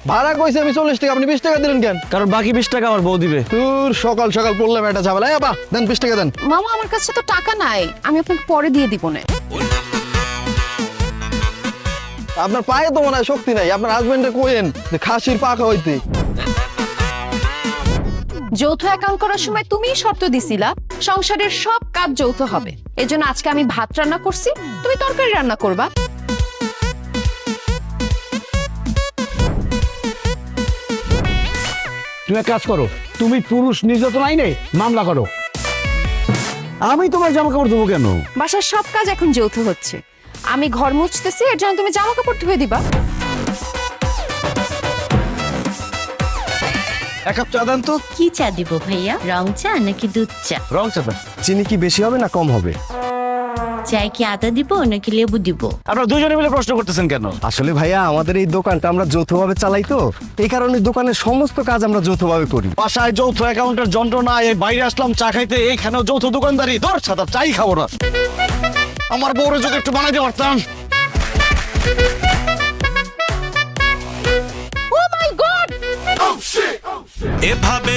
ভাড়া কইছে আমি 40 টাকা, আপনি 20 টাকা দিলেন কেন? কারণ বাকি 20 টাকা আমার বউ দিবে। তোর সকাল সকাল পড়লাম একটা ঝামেলা। এই বাবা দেন 20 টাকা দেন। মামা আমার কাছে তো টাকা নাই, আমি আপনাকে পরে দিয়ে দিব না। আপনার পায়ে তো মনে হয় শক্তি নাই, আপনার হাজবেন্ডে কইেন যে খাসির পাখা হইতে। যৌথ অ্যাকাউন্ট করার সময় তুমিই শর্ত দিছিলা সংসারের সব কাজ যৌথ হবে। এজন্য আজকে আমি ভাত রান্না করছি, তুমি তরকারি রান্না করবা। তুমি এক কাজ করো, তুমি পুরুষ নির্যাতন আইনে মামলা করো। আমি তোমার জামা কাপড় দেবো কেন? বাসার সব কাজ এখন যৌথ হচ্ছে। আমি ঘর মুছতেছি, এর জন্য তুমি জামা কাপড় ধুয়ে দিবা। এক কাপ চা দেন তো। কি চা দিব ভাইয়া, রং চা নাকি দুধ চা? রং চা দেন। চিনি কি বেশি হবে না কম হবে? চায় কি আদা দিব নাকি লেবু দিব? আপনারা দুজনে মিলে প্রশ্ন করতেছেন কেন? আসলে ভাইয়া আমাদের এই দোকানটা আমরা যৌথভাবে চালাই তো, এই কারণে দোকানের সমস্ত কাজ আমরা যৌথভাবে করি। বাসায় যৌথ অ্যাকাউন্টের যন্ত্রণা, এই বাইরে আসলাম চা খাইতে, এইখানেও যৌথ দোকানদারি। ধর সাদা চাই খাবো না। আমার বউরে যদি একটু বানাইতে পারতাম। ও মাই গড! এভাবে